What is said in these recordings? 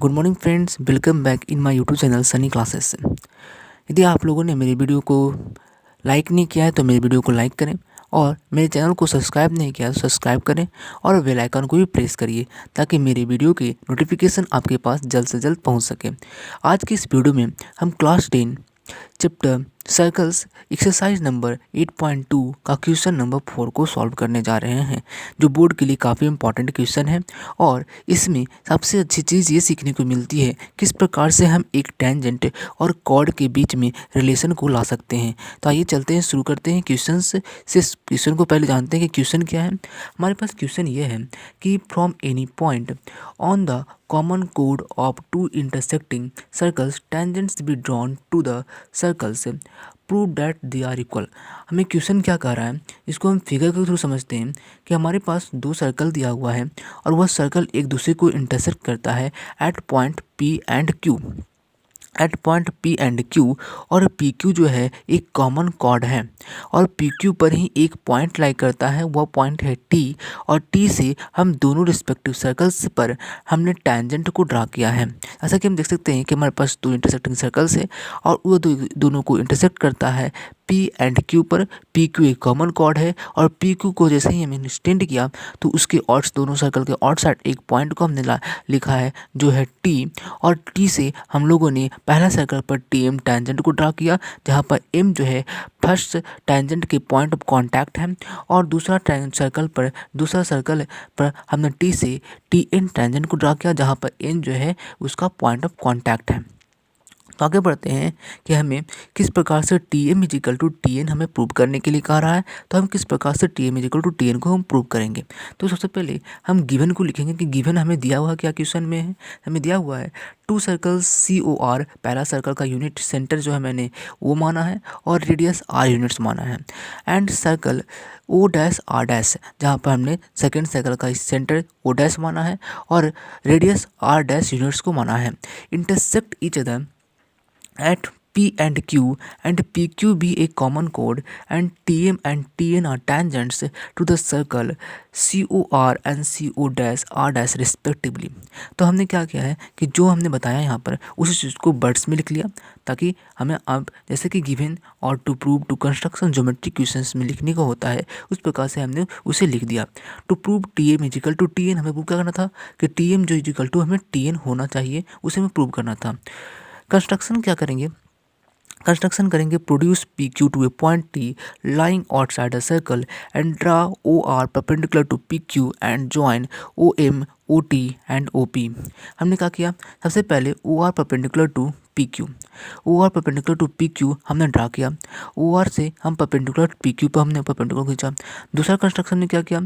Good morning friends, welcome back in my YouTube channel Sunny classes. यदि आप लोगों ने मेरी वीडियो को लाइक नहीं किया है तो मेरी वीडियो को लाइक करें और मेरे चैनल को सब्सक्राइब नहीं किया तो सब्सक्राइब करें और बेल आइकन को भी प्रेस करिए ताकि मेरी वीडियो की नोटिफिकेशन आपके पास जल्द से जल्द पहुंच सके। आज की इस वीडियो में हम class 10 chapter circles exercise number 8.2 का क्वेश्चन नंबर 4 को सॉल्व करने जा रहे हैं, जो बोर्ड के लिए काफ़ी इंपॉर्टेंट क्वेश्चन है। और इसमें सबसे अच्छी चीज़ ये सीखने को मिलती है किस प्रकार से हम एक टेंजेंट और कॉर्ड के बीच में रिलेशन को ला सकते हैं। तो आइए चलते हैं, शुरू करते हैं क्वेश्चन से। क्वेश्चन को पहले जानते हैं कि क्वेश्चन क्या है। हमारे पास क्वेश्चन ये है कि from any point on the common chord of two intersecting circles tangents be drawn to the circles prove that they are equal। हमें क्वेश्चन क्या कह रहा है, इसको हम फिगर के थ्रू समझते हैं कि हमारे पास दो सर्कल दिया हुआ है और वह सर्कल एक दूसरे को इंटरसेक्ट करता है at point P and Q। At point P and Q और PQ जो है एक कॉमन कॉर्ड है और PQ पर ही एक पॉइंट लाई करता है, वह पॉइंट है T। और T से हम दोनों रिस्पेक्टिव सर्कल्स पर हमने टेंजेंट को ड्रा किया है। ऐसा कि हम देख सकते हैं कि हमारे पास दो इंटरसेक्टिंग सर्कल्स है और वो दोनों को इंटरसेक्ट करता है P एंड Q पर। PQ एक कॉमन कॉर्ड है और PQ को जैसे ही हमने एक्सटेंड किया तो उसके ऑड्स, दोनों सर्कल के ऑड साइड एक पॉइंट को हमने लिखा है जो है T। और T से हम लोगों ने पहला सर्कल पर TM टेंजेंट को ड्रा किया, जहाँ पर M जो है फर्स्ट टेंजेंट के पॉइंट ऑफ कांटेक्ट है और दूसरा सर्कल पर हमने T से TN टेंजेंट को ड्रा किया, जहाँ पर N जो है उसका पॉइंट ऑफ कांटेक्ट है। तो आगे बढ़ते हैं कि हमें किस प्रकार से TM इजिकल टू TN हमें प्रूव करने के लिए कहा रहा है। तो हम किस प्रकार से TM इजिकल टू TN को हम प्रूव करेंगे। तो सबसे पहले हम गिवन को लिखेंगे कि गिवन हमें दिया हुआ क्या क्वेश्चन में है। हमें दिया हुआ है टू सर्कल्स COR, पहला सर्कल का यूनिट सेंटर जो है मैंने वो माना है और रेडियस R यूनिट्स माना है। एंड सर्कल O', जहाँ पर हमने सेकेंड सर्कल का सेंटर O' माना है और रेडियस R' यूनिट्स को माना है। Intersect each other at P and Q and PQ be a common chord and TM and TN are tangents to the circle COR and CO', respectively। तो हमने क्या किया है कि जो हमने बताया यहाँ पर उसी चीज़ को वर्ड्स में लिख लिया, ताकि हमें अब जैसे कि गिवन और to prove to construction geometry questions में लिखने का होता है, उस प्रकार से हमने उसे लिख दिया। To prove TM equal to TN, हमें प्रूव क्या करना था कि TM जो इजिकल टू हमें TN होना चाहिए, उसे हमें प्रूव करना था। कंस्ट्रक्शन क्या करेंगे, कंस्ट्रक्शन करेंगे produce PQ to a point T lying outside the circle and draw OR perpendicular to PQ and join OM OT and OP। हमने क्या किया, सबसे पहले OR perpendicular to PQ, OR perpendicular to PQ हमने draw किया। OR से हम perpendicular PQ पर हमने परपेंडिकुलर खींचा। दूसरा कंस्ट्रक्शन में क्या किया,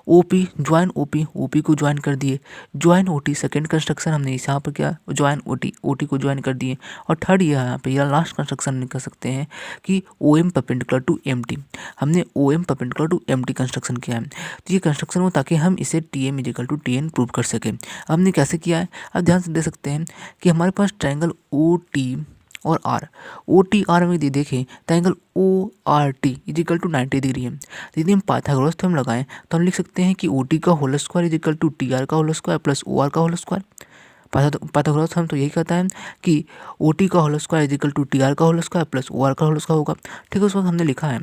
OP ज्वाइन OP को ज्वाइन कर दिए। ज्वाइन OT सेकेंड कंस्ट्रक्शन हमने इस यहाँ पर किया, ज्वाइन OT को ज्वाइन कर दिए। और थर्ड यहाँ पे या लास्ट कंस्ट्रक्शन में कर सकते हैं कि OM परपेंडिकुलर टू MT, हमने OM perpendicular to MT construction किया है। तो ये कंस्ट्रक्शन हो ताकि हम इसे TM equal to TN prove कर सकें। हमने कैसे किया है, अब ध्यान से देख सकते हैं कि हमारे पास ट्रायंगल OT और R, OTR में यदि देखें तो angle ORT equal to 90 degree है। तो यदि हम पाइथागोरस थ्योरम लगाएं तो हम लिख सकते हैं कि OT का whole square is equal to TR का होल स्क्वायर प्लस OR का होल स्क्वायर। पाइथागोरस थ्योरम तो यही कहता है कि OT का whole square is equal to TR का होल स्क्वायर प्लस OR का होल स्क्वायर होगा। ठीक है, उस वक्त हमने लिखा है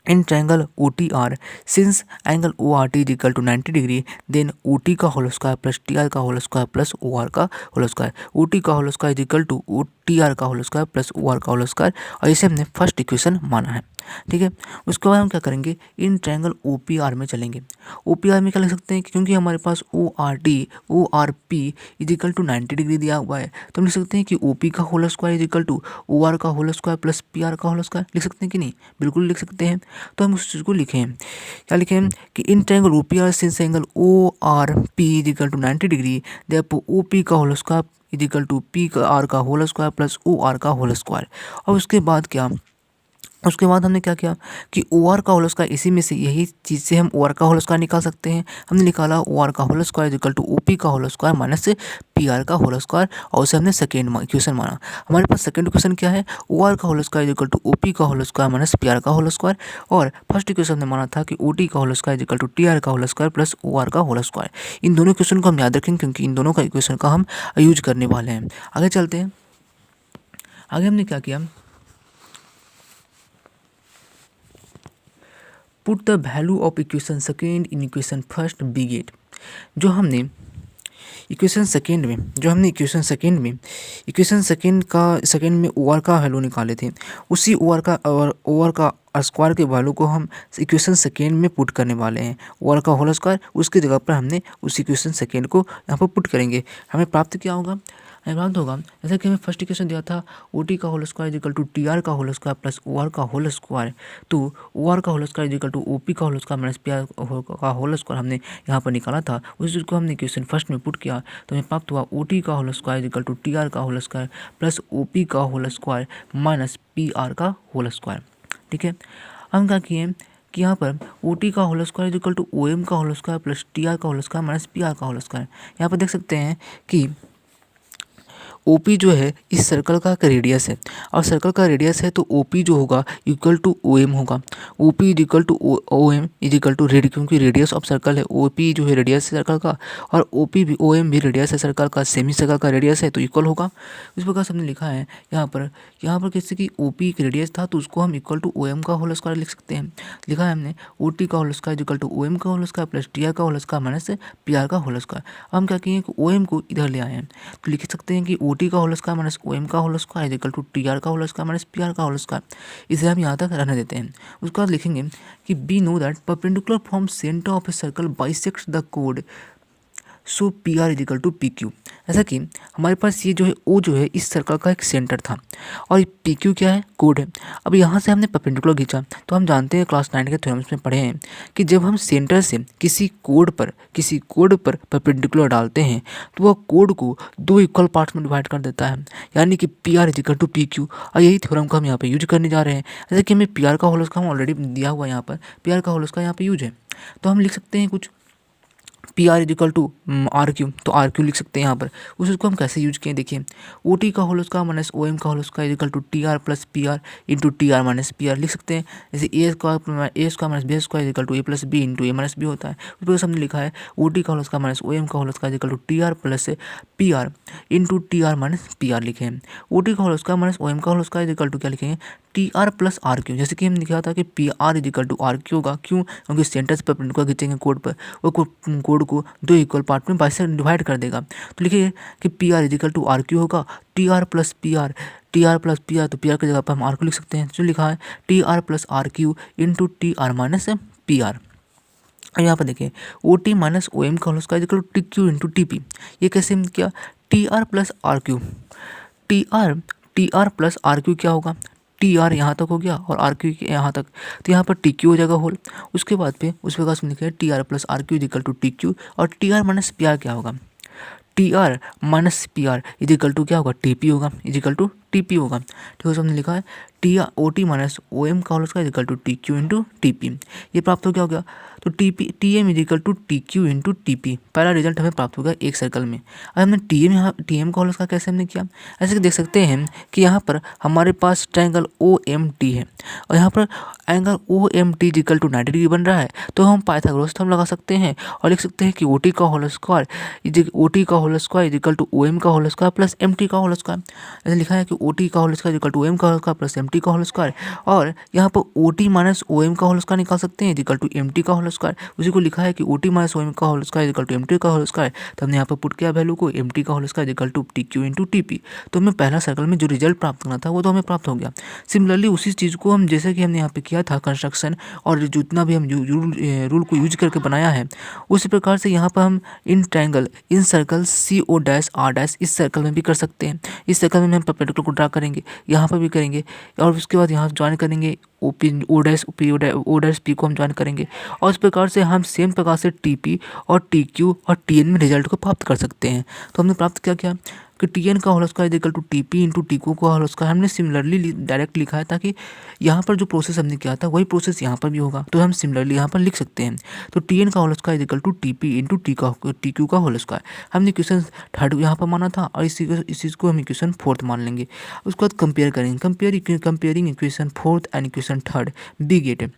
in triangle OTR since angle ORT is equal to 90 degree then OT का होल स्क्वायर प्लस TR का होल स्क्वायर प्लस OR का होल स्क्वायर। OT का whole square is equal to TR का होल स्क्वायर प्लस OR का whole square, और इसे हमने first equation माना है। ठीक है, उसके बाद हम क्या करेंगे, इन ट्रायंगल OPR में चलेंगे। OPR में क्या लिख सकते हैं कि क्योंकि हमारे पास ORP is equal to 90 degree दिया हुआ है, तो हम लिख सकते हैं कि OP का whole square is equal to OR का होल स्क्वायर प्लस PR का होल स्क्वायर। लिख सकते हैं कि नहीं, बिल्कुल लिख सकते हैं। तो हम उस चीज़ को लिखें, क्या लिखें कि in triangle OPR since angle ORP is equal to 90 degree therefore OP का whole square is equal to PR का होल स्क्वायर प्लस OR का होल स्क्वायर। और उसके बाद क्या, उसके बाद हमने क्या किया कि ओ आर का होल स्क्वायर, इसी में से यही चीज़ से हम ओ आर का होल स्क्वायर निकाल सकते हैं। हमने निकाला ओ आर का whole square is equal to O P का whole square minus P R का होल स्क्वायर, और उसे हमने सेकेंड इक्वेशन माना। हमारे पास सेकेंड इक्वेशन क्या है, ओ आर का whole square is equal to O P का whole square minus P R का होल स्क्वायर, और फर्स्ट इक्वेशन हमने माना था कि ओ टी का whole square is equal to T R का whole square plus O R का होल स्क्वायर। इन दोनों इक्वेशन को हम याद रखेंगे क्योंकि इन दोनों का इक्वेशन का हम यूज करने वाले हैं। आगे चलते हैं। आगे हमने क्या किया, put the value of equation second in equation first we get. जो हमने इक्वेशन सेकेंड में सेकेंड में ओ आर का वैल्यू निकाले थे, उसी ओ आर का स्क्वायर के वैल्यू को हम इक्वेशन सेकेंड में पुट करने वाले हैं। ओ आर का होल स्क्वायर उसकी जगह पर हमने उस इक्वेशन सेकेंड को यहाँ पर पुट करेंगे। हमें प्राप्त क्या होगा, हमें प्राप्त होगा जैसे कि हमें फर्स्ट इक्वेशन दिया था ओ टी का whole square equal to T R का whole square plus O R का होल स्क्वायर, तो ओ आर का whole square equal to O P का whole square minus P R का होल स्क्वायर हमने यहाँ पर निकाला था। उस चीज़ को हमने इक्वेशन फर्स्ट में पुट किया तो हमें प्राप्त हुआ ओ टी का whole square equal to T R का whole square plus O P का whole square minus P R का होल स्क्वायर। ठीक है, हम क्या किए कि यहाँ पर ओ टी का whole square equal to O M का whole square plus T R का whole square minus P R का होल स्क्वायर। यहाँ पर देख सकते हैं कि ओ पी जो है इस सर्कल का रेडियस है, और सर्कल का रेडियस है तो ओ पी जो होगा इक्वल टू ओ एम होगा। O P is equal to O M is equal to radius, क्योंकि रेडियस ऑफ सर्कल है। ओ पी जो है रेडियस है सर्कल का, और ओ पी भी ओ एम भी रेडियस है सर्कल का, सेमी सर्कल का रेडियस है तो इक्वल होगा। इस प्रकार से हमने लिखा है यहाँ पर किसी की ओ पी रेडियस था तो उसको हम इक्वल टू ओ एम का होल स्क्वायर लिख सकते हैं। लिखा है हमने ओ टी का whole square equal to O M का whole square plus T R का whole square minus P R का होल स्क्वायर। हम क्या किए कि ओ एम को इधर ले आए हैं तो लिख सकते हैं कि ओ टी का whole square minus O M का whole square equal to T R का whole square minus P R का होल स्क्वायर। इसे हम यहाँ तक रहने देते हैं। उसके बाद लिखेंगे कि we know that perpendicular from centre of a circle bisects the कोड so P R equal to P Q. ऐसा कि हमारे पास ये जो है ओ जो है इस सर्कल का एक सेंटर था और पी क्यू क्या है, कोड है। अब यहाँ से हमने परपेंडिकुलर खींचा तो हम जानते हैं क्लास 9 के थ्योरम्स में पढ़े हैं कि जब हम सेंटर से किसी कोड पर परपेंडिकुलर डालते हैं तो वह कोड को दो इक्वल पार्ट्स में डिवाइड कर देता है, यानी कि P R equal to P Q. और यही थ्योरम को हम यहाँ पर यूज करने जा रहे हैं। जैसे कि हमें पी आर का होल स्क्वायर ऑलरेडी दिया हुआ है, यहाँ पर पी आर का होल स्क्वायर यहाँ पर यूज है, तो हम लिख सकते हैं कुछ P R equal to R Q, तो आर क्यू लिख सकते हैं यहाँ पर। उसको हम कैसे यूज किए देखिए, ओ टी का whole square minus O M का whole square is equal to T R plus P R into T R minus P R लिख सकते हैं। जैसे A square minus B square is equal to A plus B into A minus B होता है। उस पर हमने लिखा है ओ टी का whole square minus O M का whole square is equal to T R plus P R into T R minus P R लिखे हैं। ओ टी का whole square minus O M का होल स्क्वायर इजिकल टू क्या लिखेंगे, T R plus R Q. जैसे कि हम लिखा था कि P R equal to R Q होगा, क्यों, क्योंकि सेंटर से परपेंडिकुलर खींचेंगे कोड पर, वो कोड को दो इक्वल पार्ट में बाइसेक्ट डिवाइड कर देगा। तो लिखिए कि P R equal to R Q होगा, T R plus P R तो पी आर की जगह पर हम आर क्यू लिख सकते हैं। जो लिखा है T R plus R Q into T R minus P R. यहाँ पर देखिए O T minus O M का whole square is equal to T Q into T P. ये कैसे किया, T R plus R Q, T R plus R Q क्या होगा, T are यहाँ तक हो गया और आर क्यू यहाँ तक, तो यहाँ पर टी क्यू हो जाएगा होल। उसके बाद पे उस प्रकार से लिखे T R plus R Q equal to T Q, और T R minus P R क्या होगा, T R minus P R equal to क्या होगा, टी पी होगा, इजिकल टू टी पी होगा। ठीक है, हमने लिखा है T R O T minus O M का whole square is equal to T Q into T P. ये प्राप्त हो क्या हो गया, तो T M is equal to T Q into T P. पहला रिजल्ट हमें प्राप्त होगा एक सर्कल में। अब हमने टी एम का होल स्क्वायर कैसे हमने किया, ऐसे कि देख सकते हैं कि यहाँ पर हमारे पास ट्रायंगल ओ एम टी है और यहाँ पर angle O M T equal to 90 degree बन रहा है, तो हम पाइथागोरस थ्योरम लगा सकते हैं और लिख सकते हैं कि ओ टी का whole square is equal to O M का whole square plus M T का होल स्क्वायर। ऐसे लिखा है कि ओ टी का whole square is equal to M का whole square plus M T का होल स्क्वायर, और यहाँ पर O T minus O M का होल स्क्वायर निकाल सकते हैं इजिकल टू एम टी का होल स्क्वायर। उसी को लिखा है कि O T minus O M का whole square is equal to M T का होल स्क्वायर, तो हमने यहाँ पर पुट किया वैल्यू को एम टी का whole square is equal to T Q into T P. तो हमें पहला सर्कल में जो रिजल्ट प्राप्त करना था वो तो हमें प्राप्त हो गया। सिमिलरली उसी चीज़ को हम जैसे कि हमने यहाँ पे किया था कंस्ट्रक्शन और जितना भी हम रूल को यूज करके बनाया है, उसी प्रकार से यहाँ पर हम इन circle C O dash R dash इस सर्कल में भी कर सकते हैं। इस सर्कल में हम परपेंडिकुलर को ड्रा करेंगे, यहाँ पर भी करेंगे, और उसके बाद यहाँ ज्वाइन करेंगे ओ डैश पी को हम ज्वाइन करेंगे, और इस प्रकार से हम सेम प्रकार से टी पी और टी क्यू और टी एन में रिजल्ट को प्राप्त कर सकते हैं। तो हमने प्राप्त क्या किया, कि टी एन का whole square is equal to T P into T Q का होल स्क्वायर हमने सिमिलरली डायरेक्ट लिखा है, ताकि यहाँ पर जो प्रोसेस हमने किया था वही प्रोसेस यहाँ पर भी होगा, तो हम सिमिलरली यहाँ पर लिख सकते हैं। तो टी एन का whole square is equal to T P into T Q का होल स्क्वायर हमने इक्वेशन थर्ड यहाँ पर माना था, और इसी चीज़ को हम इक्वेशन फोर्थ मान लेंगे। उसके बाद कंपेयर करेंगे, comparing equation fourth and equation third we get.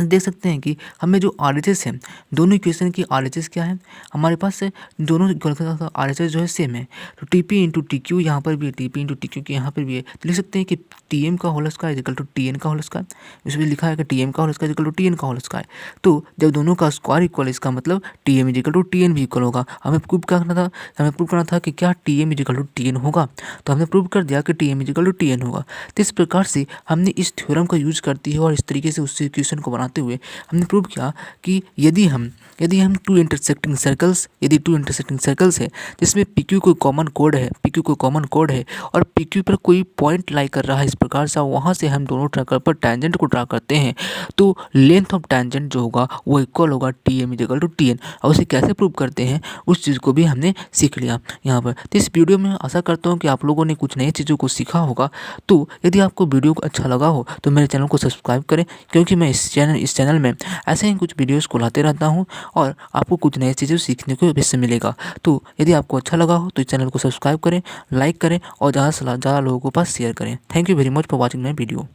देख सकते हैं कि हमें जो RHS है, दोनों इक्वेशन की RHS क्या है, हमारे पास से दोनों RHS जो है सेम है। तो T P into T Q यहाँ पर भी है, T P into T Q के यहाँ पर भी है। तो लिख सकते हैं कि टी एम का whole square equal to T N का होल स्क्वायर। इसमें लिखा है कि टी एम का whole square equal to T N का होल स्क्वायर। तो जब दोनों का स्क्वायर इक्वल, इसका मतलब T M equal to T N भी इक्वल होगा। हमें प्रूव करना था कि क्या T M equal to T N होगा, तो हमने प्रूव कर दिया कि T M equal to T N होगा। तो इस प्रकार से हमने इस थ्योरम का यूज करती है और इस तरीके से उस इक्वेशन को बनाते हुए हमने प्रूव किया कि यदि हम टू इंटरसेक्टिंग सर्कल्स है जिसमें PQ कोई कॉमन कोड है और PQ पर कोई पॉइंट लाई कर रहा है इस प्रकार से, वहाँ से हम दोनों सर्कल पर टेंजेंट को ड्रा करते हैं, तो लेंथ ऑफ टेंजेंट जो होगा वो इक्वल होगा TM इक्वल टू TN। और उसे कैसे प्रूव करते हैं उस चीज़ को भी हमने सीख लिया यहाँ पर। तो इस वीडियो में आशा करता हूँ कि आप लोगों ने कुछ नई चीज़ों को सीखा होगा। तो यदि आपको वीडियो अच्छा लगा हो तो मेरे चैनल को सब्सक्राइब करें, क्योंकि मैं इस चैनल में ऐसे ही कुछ वीडियोस को लाते रहता हूं और आपको कुछ नई चीज़ें सीखने को इससे मिलेगा। तो यदि आपको अच्छा लगा हो तो इस चैनल को सब्सक्राइब करें, लाइक करें और ज़्यादा से ज़्यादा लोगों के पास शेयर करें। Thank you very much for watching my video.